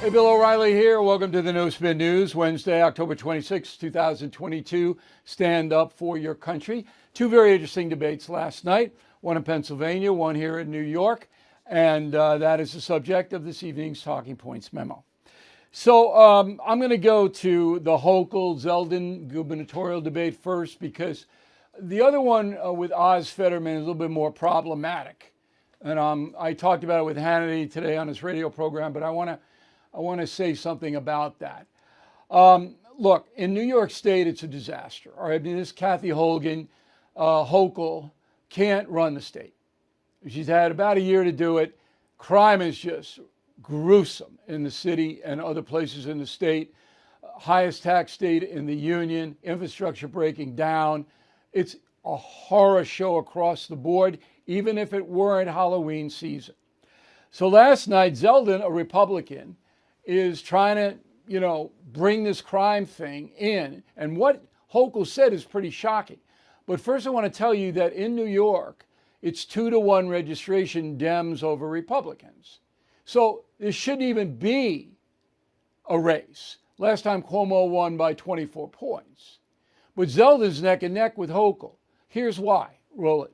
Hey, Bill O'Reilly here. Welcome to the No Spin News, Wednesday, October 26, 2022. Stand up for your country. Two very interesting debates last night, one in Pennsylvania, one here in New York, and that is the subject of this evening's Talking Points Memo. So I'm going to go to the Hochul-Zeldin gubernatorial debate first because the other one with Oz Fetterman is a little bit more problematic. And I talked about it with Hannity today on his radio program, but I want to say something about that. Look, in New York State, it's a disaster. All right, I mean, this Kathy Hochul can't run the state. She's had about a year to do it. Crime is just gruesome in the city and other places in the state. Highest tax state in the union, infrastructure breaking down. It's a horror show across the board, even if it weren't Halloween season. So last night, Zeldin, a Republican, is trying to, bring this crime thing in. And what Hochul said is pretty shocking. But first I want to tell you that in New York, it's 2-1 registration Dems over Republicans. So there shouldn't even be a race. Last time Cuomo won by 24 points. But Zeldin's neck and neck with Hochul. Here's why. Roll it.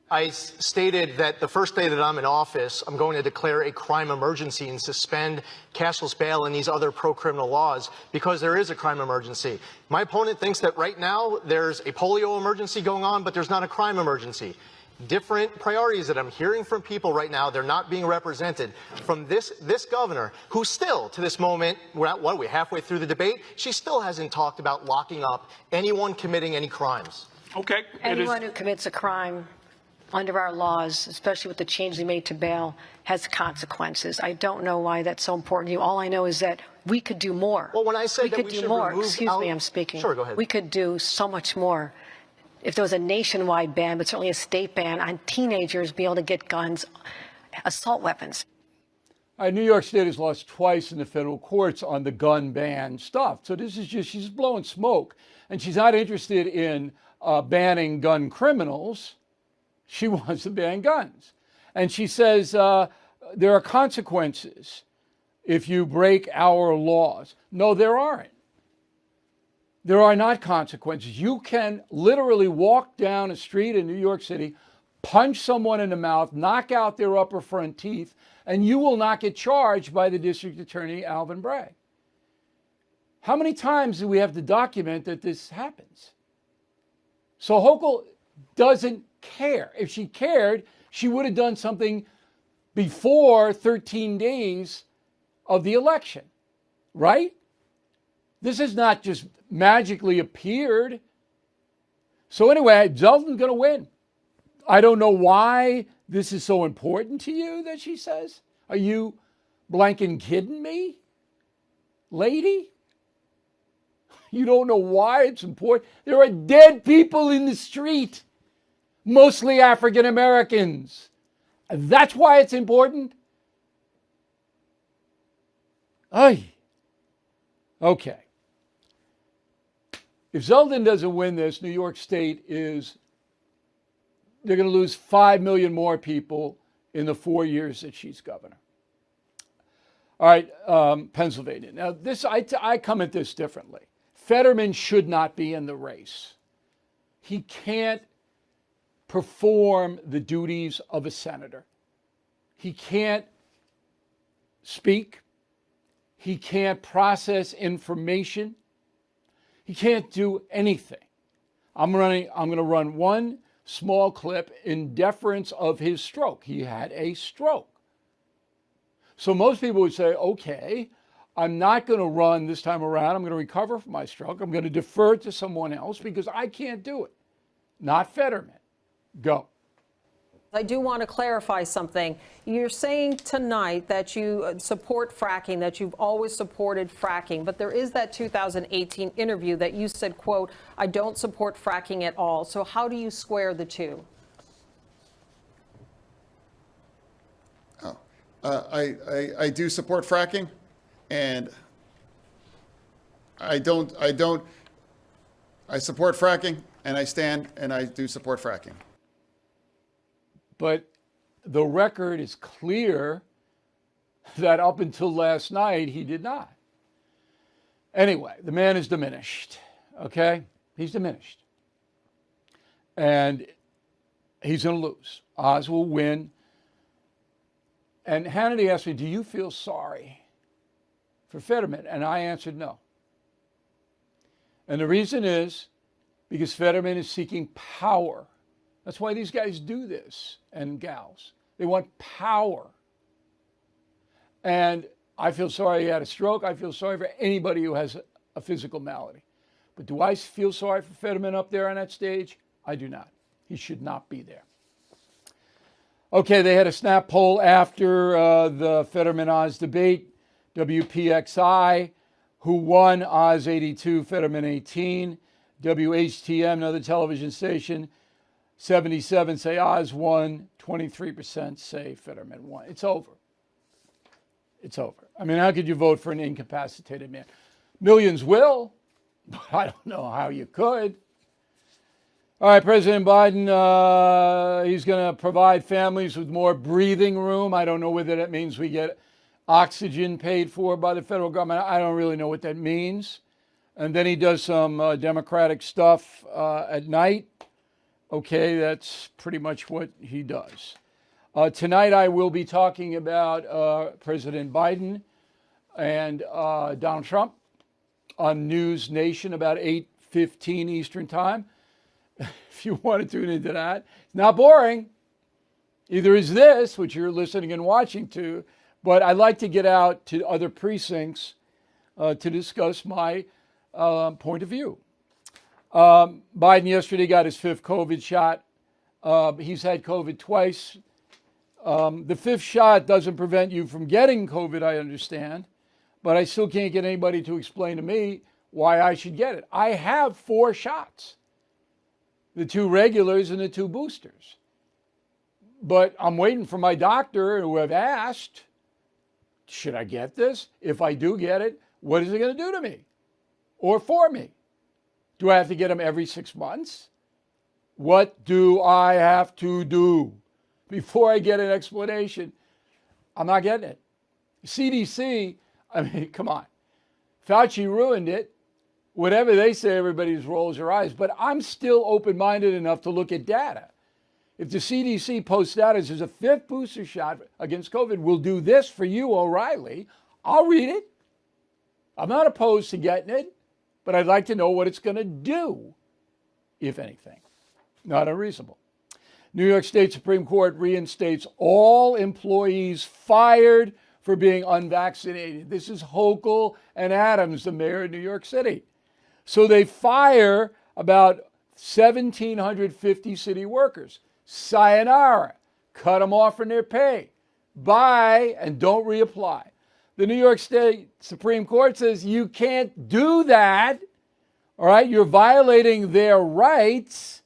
I stated that the first day that I'm in office, I'm going to declare a crime emergency and suspend cashless bail and these other pro-criminal laws because there is a crime emergency. My opponent thinks that right now there's a polio emergency going on, but there's not a crime emergency. Different priorities that I'm hearing from people right now, they're not being represented from this governor, who still, to this moment, we're halfway through the debate, she still hasn't talked about locking up anyone committing any crimes. Okay. Anyone who commits a crime under our laws, especially with the change they made to bail, has consequences. I don't know why that's so important to you. All I know is that we could do more. Well, when I say we that could we do should more. remove Excuse me, I'm speaking. Sure, go ahead. We could do so much more. If there was a nationwide ban, but certainly a state ban on teenagers being able to get guns, assault weapons. New York State has lost twice in the federal courts on the gun ban stuff. So this is just, she's blowing smoke. And she's not interested in banning gun criminals. She wants to ban guns. And she says there are consequences if you break our laws. No, there aren't. There are not consequences. You can literally walk down a street in New York City, punch someone in the mouth, knock out their upper front teeth, and you will not get charged by the district attorney, Alvin Bragg. How many times do we have to document that this happens? So Hochul doesn't care. If she cared, she would have done something before 13 days of the election, right? This has not just magically appeared. So anyway, Zeldin's going to win. I don't know why this is so important to you that she says. Are you blanking kidding me, lady? You don't know why it's important? There are dead people in the street, mostly African Americans. That's why it's important? Ay. Okay. If Zeldin doesn't win this, New York State they're going to lose 5 million more people in the 4 years that she's governor. All right, Pennsylvania. Now, I come at this differently. Fetterman should not be in the race. He can't perform the duties of a senator. He can't speak. He can't process information. He can't do anything. I'm going to run one small clip in deference of his stroke. He had a stroke. So most people would say, okay, I'm not going to run this time around. I'm going to recover from my stroke. I'm going to defer it to someone else because I can't do it. Not Fetterman. Go. I do want to clarify something. You're saying tonight that you support fracking, that you've always supported fracking, but there is that 2018 interview that you said, quote, I don't support fracking at all. So how do you square the two? I do support fracking, and I support fracking, and I do support fracking. But the record is clear that up until last night he did not. Anyway, the man is diminished, okay? He's diminished. And he's going to lose. Oz will win. And Hannity asked me, do you feel sorry for Fetterman? And I answered no. And the reason is because Fetterman is seeking power. That's why these guys do this, and gals. They want power. And I feel sorry he had a stroke. I feel sorry for anybody who has a physical malady. But do I feel sorry for Fetterman up there on that stage? I do not. He should not be there. Okay, they had a snap poll after the Fetterman-Oz debate. WPXI, who won, Oz 82, Fetterman 18. WHTM, another television station, 77 say Oz won, 23% say Fetterman won. It's over. It's over. I mean, how could you vote for an incapacitated man? Millions will, but I don't know how you could. All right, President Biden, he's going to provide families with more breathing room. I don't know whether that means we get oxygen paid for by the federal government. I don't really know what that means. And then he does some Democratic stuff at night. Okay, that's pretty much what he does. Tonight I will be talking about President Biden and Donald Trump on News Nation about 8:15 Eastern Time. If you want to tune into that, it's not boring. Either is this, which you're listening and watching to, but I like to get out to other precincts to discuss my point of view. Biden yesterday got his 5th COVID shot. He's had COVID twice. The 5th shot doesn't prevent you from getting COVID, I understand, but I still can't get anybody to explain to me why I should get it. I have 4 shots, the 2 regulars and the 2 boosters. But I'm waiting for my doctor who have asked, should I get this? If I do get it, what is it going to do to me or for me? Do I have to get them every 6 months? What do I have to do? Before I get an explanation, I'm not getting it. CDC, I mean, come on. Fauci ruined it. Whatever they say, everybody rolls their eyes. But I'm still open-minded enough to look at data. If the CDC posts data, there's a 5th booster shot against COVID, we'll do this for you, O'Reilly. I'll read it. I'm not opposed to getting it, but I'd like to know what it's going to do, if anything. Not unreasonable. New York State Supreme Court reinstates all employees fired for being unvaccinated. This is Hochul and Adams, the mayor of New York City. So they fire about 1,750 city workers. Sayonara. Cut them off from their pay. Bye, and don't reapply. The New York State Supreme Court says you can't do that. All right, you're violating their rights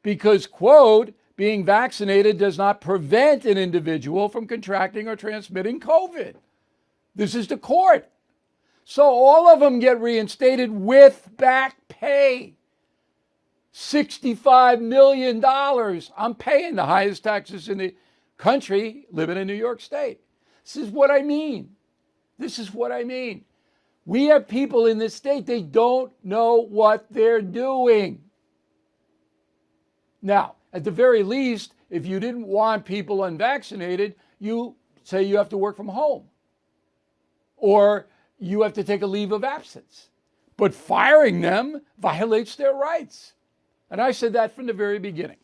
because, quote, being vaccinated does not prevent an individual from contracting or transmitting COVID. This is the court. So all of them get reinstated with back pay. $65 million. I'm paying the highest taxes in the country living in New York State. This is what I mean. This is what I mean. We have people in this state, they don't know what they're doing. Now, at the very least, if you didn't want people unvaccinated, you say you have to work from home or you have to take a leave of absence. But firing them violates their rights. And I said that from the very beginning.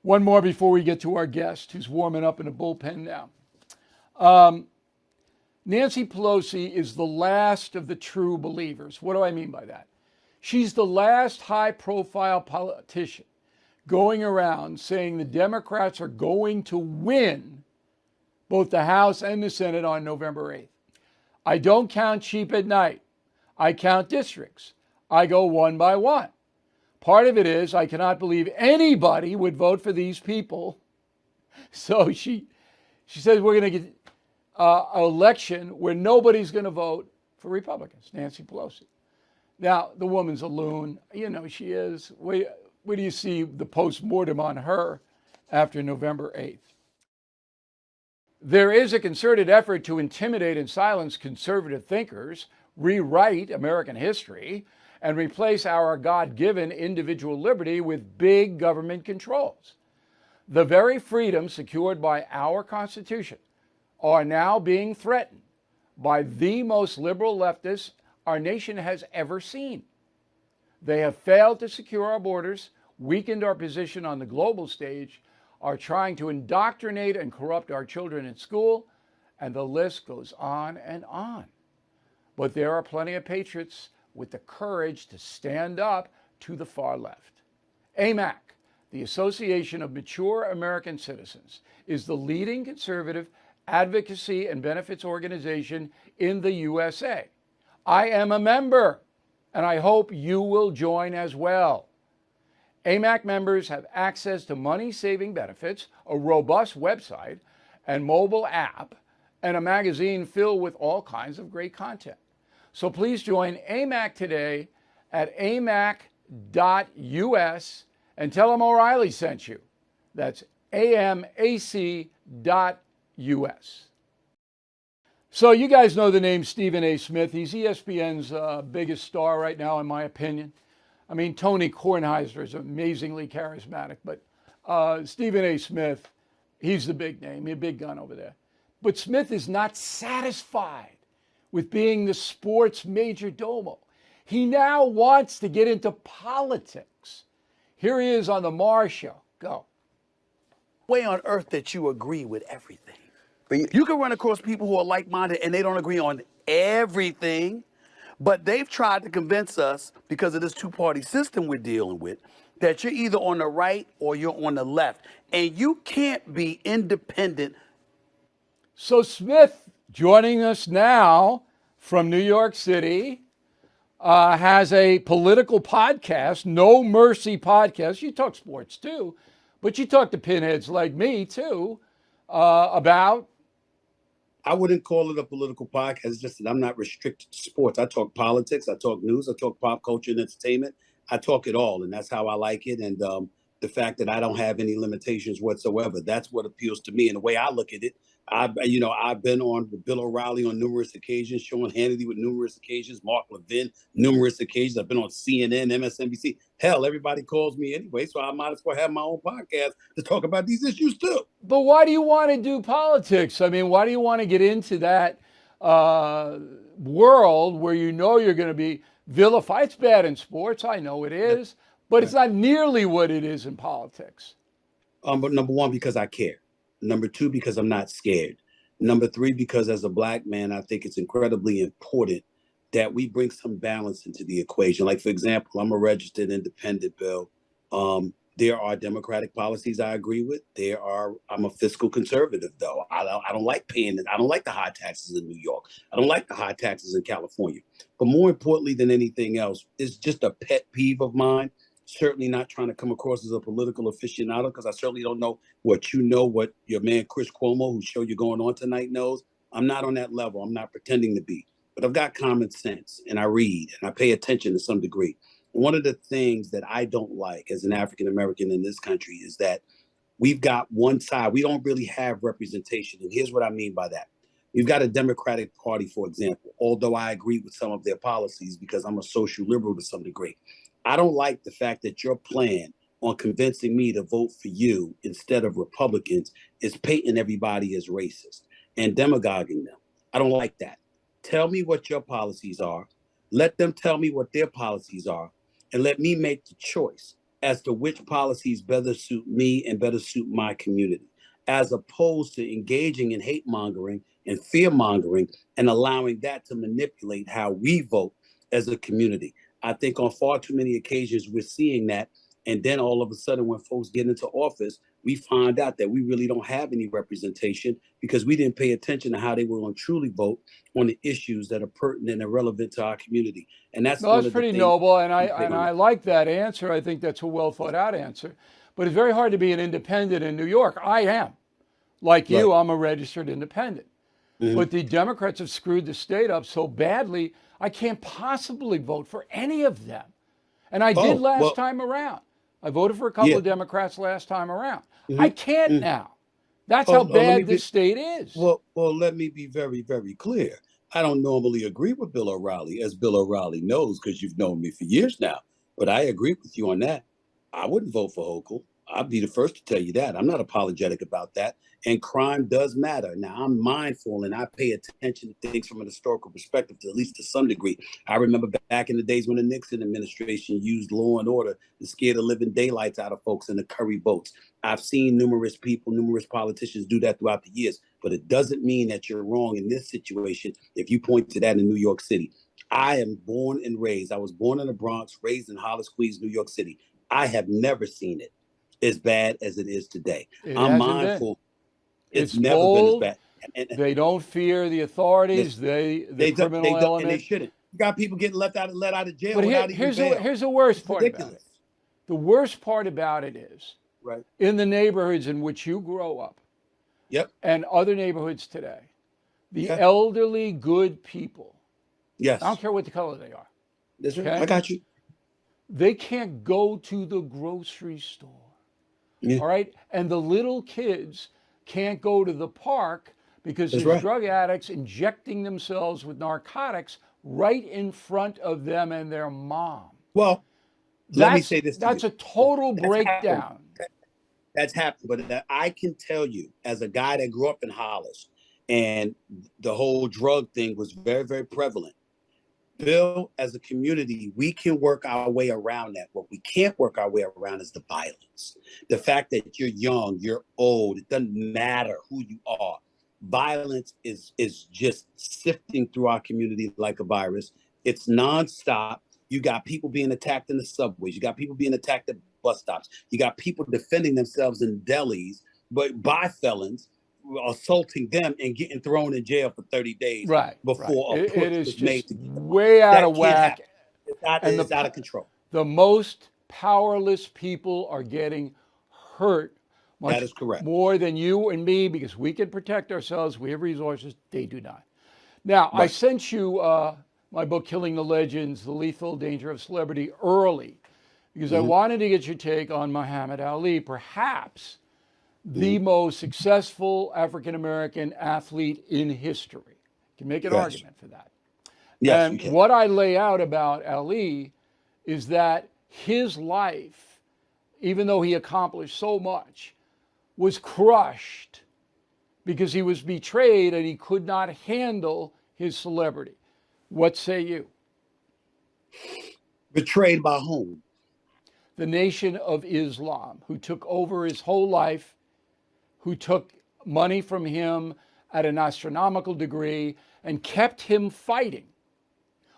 One more before we get to our guest who's warming up in the bullpen now. Nancy Pelosi is the last of the true believers. What do I mean by that? She's the last high-profile politician going around saying the Democrats are going to win both the House and the Senate on November 8th. I don't count sheep at night. I count districts. I go one by one. Part of it is I cannot believe anybody would vote for these people. So she says we're going to get an election where nobody's going to vote for Republicans, Nancy Pelosi. Now, the woman's a loon. You know she is. Where do you see the post-mortem on her after November 8th? There is a concerted effort to intimidate and silence conservative thinkers, rewrite American history, and replace our God-given individual liberty with big government controls. The very freedoms secured by our Constitution are now being threatened by the most liberal leftists our nation has ever seen. They have failed to secure our borders, weakened our position on the global stage, are trying to indoctrinate and corrupt our children in school, and the list goes on and on. But there are plenty of patriots with the courage to stand up to the far left. AMAC, the Association of Mature American Citizens, is the leading conservative advocacy and benefits organization in the USA. I am a member, and I hope you will join as well. AMAC members have access to money-saving benefits, a robust website and mobile app, and a magazine filled with all kinds of great content. So please join AMAC today at amac.us and tell them O'Reilly sent you. That's amac.us. So you guys know the name Stephen A. Smith. He's ESPN's biggest star right now, in my opinion. I mean, Tony Kornheiser is amazingly charismatic, but Stephen A. Smith, he's the big name, a big gun over there. But Smith is not satisfied with being the sports major domo. He now wants to get into politics. Here he is on the Mars Show. Go. Way on earth that you agree with everything. You can run across people who are like-minded and they don't agree on everything, but they've tried to convince us, because of this two-party system we're dealing with, that you're either on the right or you're on the left, and you can't be independent. So Smith, joining us now from New York City, has a political podcast, No Mercy Podcast. You talk sports too, but you talk to pinheads like me too, about... I wouldn't call it a political podcast. It's just that I'm not restricted to sports. I talk politics, I talk news, I talk pop culture and entertainment. I talk it all, and that's how I like it. And the fact that I don't have any limitations whatsoever, that's what appeals to me. And the way I look at it, I've been on with Bill O'Reilly on numerous occasions, Sean Hannity with numerous occasions, Mark Levin, numerous occasions. I've been on CNN, MSNBC. Hell, everybody calls me anyway, so I might as well have my own podcast to talk about these issues too. But why do you want to do politics? I mean, why do you want to get into that world where you know you're going to be vilified? It's bad in sports, I know it is, but it's not nearly what it is in politics. But number one, because I care. Number two, because I'm not scared. Number three, because as a black man, I think it's incredibly important that we bring some balance into the equation. Like, for example, I'm a registered independent, Bill. There are Democratic policies I agree with. I'm a fiscal conservative, though. I don't like paying it. I don't like the high taxes in New York. I don't like the high taxes in California. But more importantly than anything else, it's just a pet peeve of mine. Certainly not trying to come across as a political aficionado, because I certainly don't know what you know, what your man Chris Cuomo, whose show you're going on tonight, knows. I'm not on that level. I'm not pretending to be. But I've got common sense, and I read, and I pay attention to some degree. One of the things that I don't like as an African American in this country is that we've got one side. We don't really have representation. And here's what I mean by that. We've got a Democratic Party, for example, although I agree with some of their policies because I'm a social liberal to some degree. I don't like the fact that your plan on convincing me to vote for you instead of Republicans is painting everybody as racist and demagoguing them. I don't like that. Tell me what your policies are. Let them tell me what their policies are, and let me make the choice as to which policies better suit me and better suit my community, as opposed to engaging in hate mongering and fear mongering and allowing that to manipulate how we vote as a community. I think on far too many occasions we're seeing that. And then all of a sudden, when folks get into office, we find out that we really don't have any representation because we didn't pay attention to how they were going to truly vote on the issues that are pertinent and relevant to our community. And that's pretty noble. And I like that answer. I think that's a well thought out answer. But it's very hard to be an independent in New York. I am. Like you, I'm a registered independent. Mm-hmm. But the Democrats have screwed the state up so badly, I can't possibly vote for any of them. And I did last time around. I voted for a couple of Democrats last time around. Mm-hmm. I can't now That's how bad this state is. Well, let me be very, very clear. I don't normally agree with Bill O'Reilly, as Bill O'Reilly knows, because you've known me for years now. But I agree with you on that. I wouldn't vote for Hochul. I'll be the first to tell you that. I'm not apologetic about that. And crime does matter. Now, I'm mindful and I pay attention to things from an historical perspective, at least to some degree. I remember back in the days when the Nixon administration used law and order to scare the living daylights out of folks in the curry boats. I've seen numerous people, numerous politicians do that throughout the years, but it doesn't mean that you're wrong in this situation if you point to that in New York City. I am born and raised. I was born in the Bronx, raised in Hollis, Queens, New York City. I have never seen it as bad as it is today. I'm mindful. It's never bold. been as bad. They don't fear the authorities. The criminal element. And they shouldn't. You got people getting let out of jail But without even bail. here's the worst part about it. The worst part about it is, right, in the neighborhoods in which you grow up, yep, and other neighborhoods today, the elderly, good people, yes, I don't care what the color they are. That's right. I got you. They can't go to the grocery store. Yeah. All right. And the little kids can't go to the park because there's drug addicts injecting themselves with narcotics right in front of them and their mom. Well, let me say this. That's a total breakdown. That's happened. But I can tell you, as a guy that grew up in Hollis, and the whole drug thing was very, very prevalent. Bill, as a community, we can work our way around that. What we can't work our way around is the violence. The fact that you're young, you're old, it doesn't matter who you are. Violence is just sifting through our community like a virus. It's nonstop. You got people being attacked in the subways. You got people being attacked at bus stops. You got people defending themselves in delis, but by felons, assaulting them and getting thrown in jail for 30 days before a push is made. Way out of whack. It's out of control. The most powerless people are getting hurt. That is correct. More than you and me, because we can protect ourselves. We have resources. They do not. Now, I sent you my book, Killing the Legends, The Lethal Danger of Celebrity, early, because I wanted to get your take on Muhammad Ali, perhaps the most successful African-American athlete in history. You can make an argument for that. Yes, and what I lay out about Ali is that his life, even though he accomplished so much, was crushed because he was betrayed and he could not handle his celebrity. What say you? Betrayed by whom? The Nation of Islam, who took over his whole life, who took money from him at an astronomical degree and kept him fighting.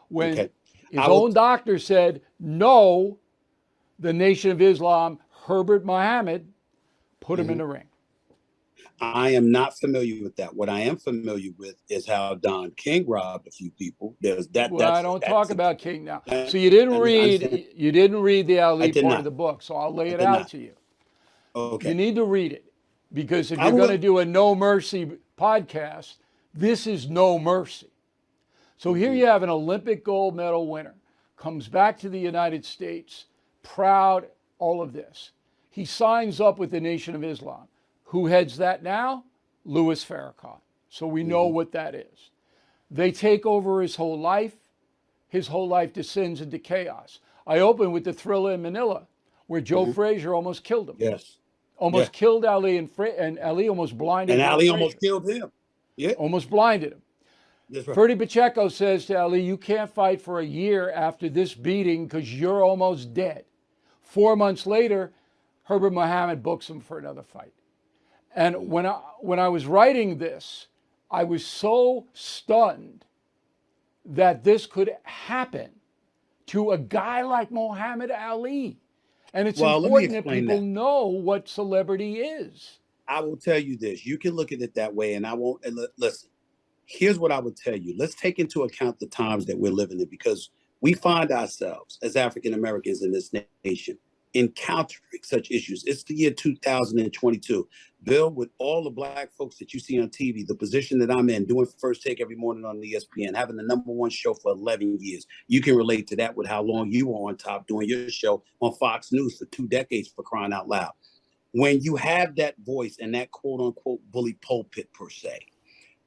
When his own doctor said, no, the Nation of Islam, Herbert Mohammed, put him in the ring. I am not familiar with that. What I am familiar with is how Don King robbed a few people. There's that. Well, I don't talk about King now. So you didn't read the Ali part of the book. So I'll lay it out to you. Okay. You need to read it, because if you're going to do a No Mercy podcast, this is No Mercy. So here you have an Olympic gold medal winner, comes back to the United States, proud, all of this. He signs up with the Nation of Islam. Who heads that now? Louis Farrakhan. So we know what that is. They take over his whole life. His whole life descends into chaos. I open with the thriller in Manila, where Joe Frazier almost killed him. Yes. Almost killed Ali, and Ali almost blinded him. And Ali almost killed him. Yeah. Almost blinded him. That's right. Ferdy Pacheco says to Ali, you can't fight for a year after this beating because you're almost dead. 4 months later, Herbert Mohammed books him for another fight. And when I was writing this, I was so stunned that this could happen to a guy like Muhammad Ali. And it's important that people know what celebrity is. I will tell you this. You can look at it that way, and I won't. Listen, here's what I would tell you. Let's take into account the times that we're living in, because we find ourselves as African Americans in this nation encountering such issues. It's the year 2022. Bill, with all the black folks that you see on TV, the position that I'm in, doing First Take every morning on ESPN, having the #1 show for 11 years. You can relate to that with how long you were on top doing your show on Fox News for 2 decades, for crying out loud. when you have that voice and that quote unquote bully pulpit per se,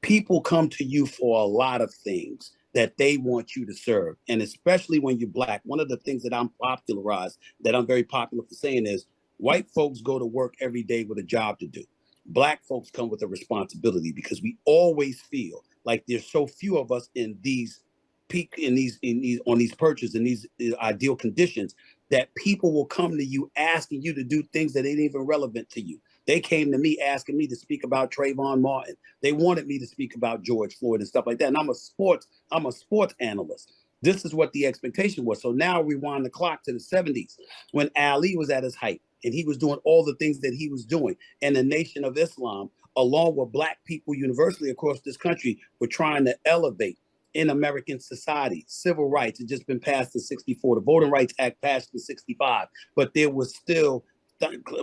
people come to you for a lot of things that they want you to serve. And especially when you're Black, one of the things that I'm popularized, that I'm very popular for saying is white folks go to work every day with a job to do. Black folks come with a responsibility because we always feel like there's so few of us in these peak in these on these perches in these ideal conditions that people will come to you asking you to do things that ain't even relevant to you. They came to me asking me to speak about Trayvon Martin. They wanted me to speak about George Floyd and stuff like that. And I'm a sports analyst. This is what the expectation was. So now rewind the clock to the 70s when Ali was at his height and he was doing all the things that he was doing. And the Nation of Islam, along with Black people universally across this country, were trying to elevate in American society. Civil rights had just been passed in 64. The Voting Rights Act passed in 65. But there was still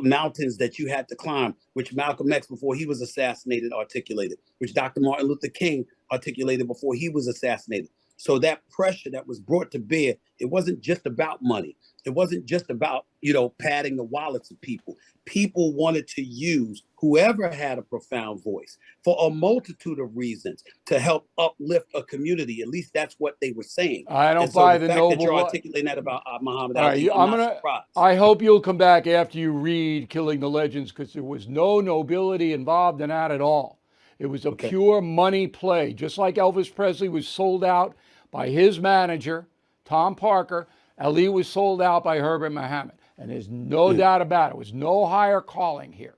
mountains that you had to climb, which Malcolm X, before he was assassinated, articulated, which Dr. Martin Luther King articulated before he was assassinated. So that pressure that was brought to bear, it wasn't just about money. It wasn't just about, padding the wallets of people. People wanted to use whoever had a profound voice for a multitude of reasons to help uplift a community. At least that's what they were saying. I don't buy the fact noble. That you're articulating that about Muhammad All Ali, right, I'm not surprised. I hope you'll come back after you read Killing the Legends, because there was no nobility involved in that at all. It was a pure money play, just like Elvis Presley was sold out by his manager, Tom Parker. Ali was sold out by Herbert Muhammad. And there's no doubt about it. It was no higher calling here.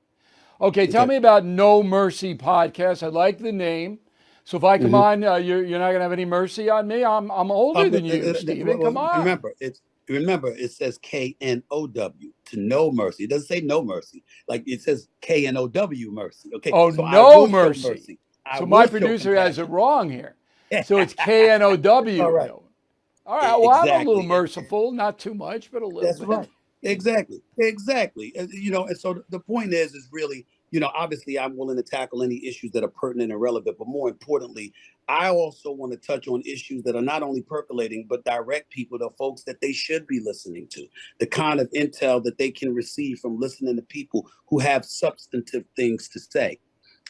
Okay, tell me about No Mercy podcast. I like the name. So if I come on, you're not going to have any mercy on me? I'm older than you, Stephen. Come on. Remember, it says K-N-O-W, to no mercy. It doesn't say no mercy. Like it says K-N-O-W mercy. Okay. Oh, so no mercy. So my producer has it wrong here. So it's K-N-O-W. All right. All right. Well, Exactly. I'm a little merciful, not too much, but a little bit. That's right. Exactly. And so the point is really, obviously I'm willing to tackle any issues that are pertinent and relevant, but more importantly, I also want to touch on issues that are not only percolating, but direct people to folks that they should be listening to, the kind of intel that they can receive from listening to people who have substantive things to say.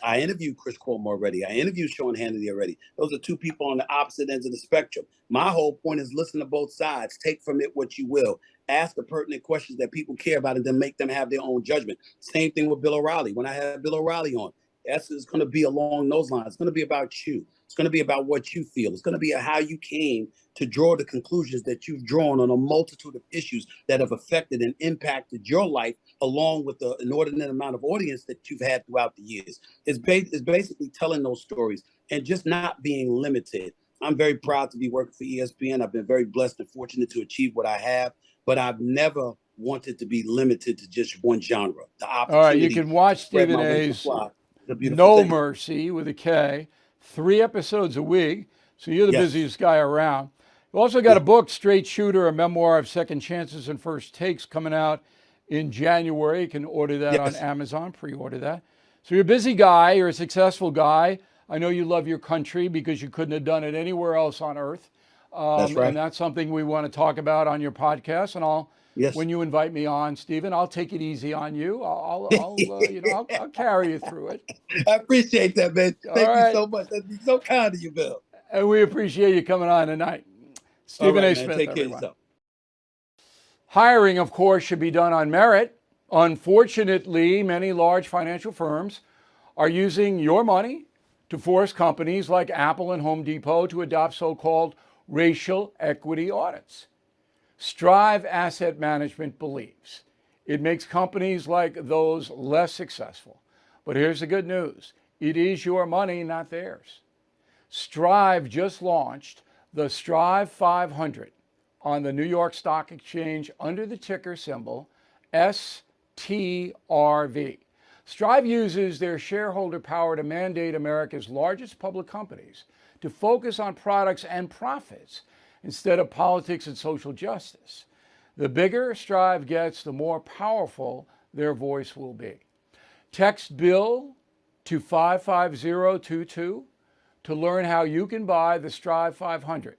I interviewed Chris Cuomo already. I interviewed Sean Hannity already. Those are two people on the opposite ends of the spectrum. My whole point is listen to both sides. Take from it what you will. Ask the pertinent questions that people care about and then make them have their own judgment. Same thing with Bill O'Reilly. When I had Bill O'Reilly on, it's going to be along those lines. It's going to be about you. It's going to be about what you feel. It's going to be how you came to draw the conclusions that you've drawn on a multitude of issues that have affected and impacted your life, along with the inordinate amount of audience that you've had throughout the years. It's basically telling those stories and just not being limited. I'm very proud to be working for ESPN. I've been very blessed and fortunate to achieve what I have, but I've never wanted to be limited to just one genre. All right, you can watch Stephen A's No Mercy with a K, 3 episodes a week. So you're the busiest guy around. You also got a book, Straight Shooter, a memoir of second chances and first takes, coming out in January. You can order that on Amazon, pre-order that. So you're a busy guy, you're a successful guy. I know you love your country because you couldn't have done it anywhere else on earth. That's right. And that's something we want to talk about on your podcast. And when you invite me on, Stephen, I'll take it easy on you. I'll carry you through it. I appreciate that, man. Thank you so much. That'd be so kind of you, Bill. And we appreciate you coming on tonight. Stephen A. Smith, take care of yourself. Hiring, of course, should be done on merit. Unfortunately, many large financial firms are using your money to force companies like Apple and Home Depot to adopt so-called racial equity audits. Strive Asset Management believes it makes companies like those less successful. But here's the good news. It is your money, not theirs. Strive just launched the Strive 500 on the New York Stock Exchange under the ticker symbol STRV. Strive uses their shareholder power to mandate America's largest public companies to focus on products and profits instead of politics and social justice. The bigger Strive gets, the more powerful their voice will be. Text BILL to 55022 to learn how you can buy the Strive 500,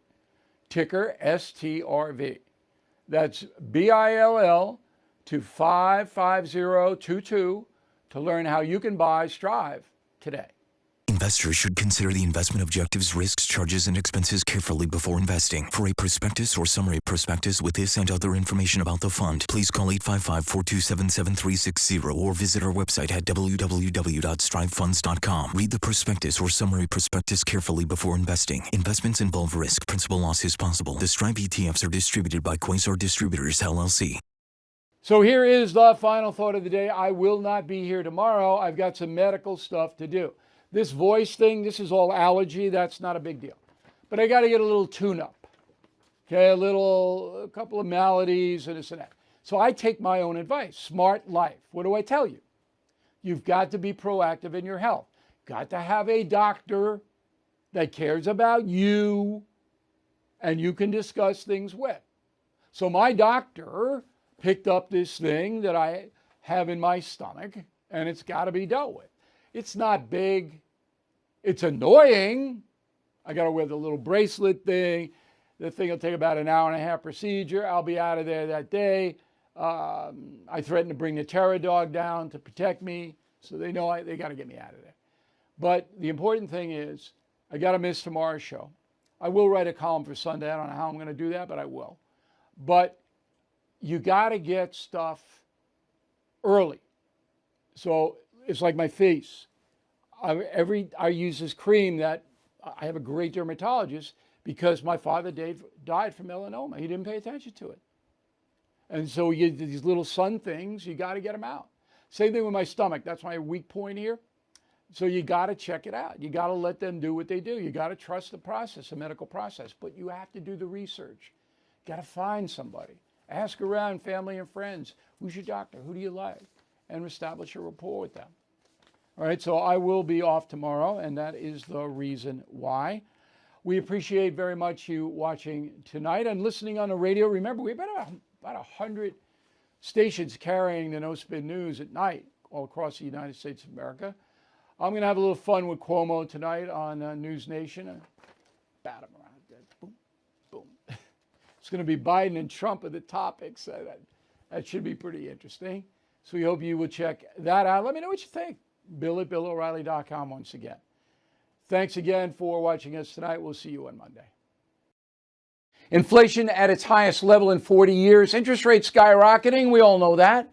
ticker STRV. That's BILL to 55022 to learn how you can buy Strive today. Investors should consider the investment objectives, risks, charges, and expenses carefully before investing. For a prospectus or summary prospectus with this and other information about the fund, please call 855-427-7360 or visit our website at www.strivefunds.com. Read the prospectus or summary prospectus carefully before investing. Investments involve risk. Principal loss is possible. The Strive ETFs are distributed by Quasar Distributors, LLC. So here is the final thought of the day. I will not be here tomorrow. I've got some medical stuff to do. This voice thing, this is all allergy. That's not a big deal. But I got to get a little tune-up. Okay, a couple of maladies and this and that. So I take my own advice. Smart life. What do I tell you? You've got to be proactive in your health. Got to have a doctor that cares about you and you can discuss things with. So my doctor picked up this thing that I have in my stomach and it's got to be dealt with. It's not big. It's annoying. I got to wear the little bracelet thing. The thing will take about an hour and a half procedure. I'll be out of there that day. I threatened to bring the terror dog down to protect me, so they know they got to get me out of there. But the important thing is I got to miss tomorrow's show. I will write a column for Sunday. I don't know how I'm going to do that, but I will. But you got to get stuff early. So it's like my face. I use this cream that I have a great dermatologist because my father died from melanoma. He didn't pay attention to it. And so you get these little sun things, you got to get them out. Same thing with my stomach. That's my weak point here. So you got to check it out. You got to let them do what they do. You got to trust the process, the medical process. But you have to do the research. Got to find somebody. Ask around family and friends. Who's your doctor? Who do you like? And establish a rapport with them. All right, so I will be off tomorrow, and that is the reason why. We appreciate very much you watching tonight and listening on the radio. Remember, we've got about 100 stations carrying the No Spin News at night all across the United States of America. I'm going to have a little fun with Cuomo tonight on News Nation. Bat him around. Boom, boom. It's going to be Biden and Trump are the topics. That should be pretty interesting. So we hope you will check that out. Let me know what you think. Bill@BillO'Reilly.com once again. Thanks again for watching us tonight. We'll see you on Monday. Inflation at its highest level in 40 years. Interest rates skyrocketing. We all know that.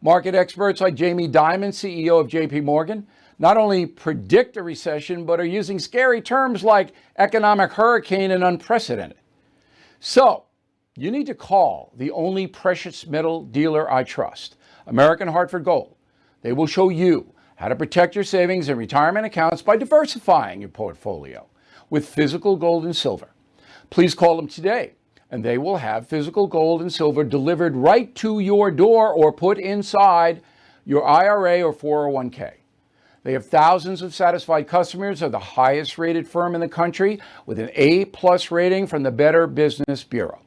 Market experts like Jamie Dimon, CEO of JP Morgan, not only predict a recession, but are using scary terms like economic hurricane and unprecedented. So you need to call the only precious metal dealer I trust, American Hartford Gold. They will show you how to protect your savings and retirement accounts by diversifying your portfolio with physical gold and silver. Please call them today, and they will have physical gold and silver delivered right to your door or put inside your IRA or 401k. They have thousands of satisfied customers, are the highest rated firm in the country with an A+ rating from the Better Business Bureau.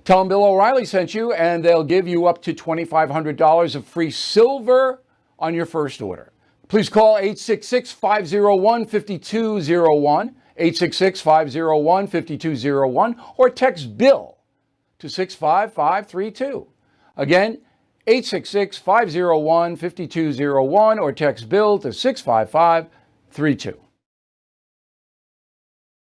Tell them Bill O'Reilly sent you, and they'll give you up to $2,500 of free silver on your first order. Please call 866-501-5201, 866-501-5201, or text BILL to 65532. Again, 866-501-5201, or text BILL to 65532.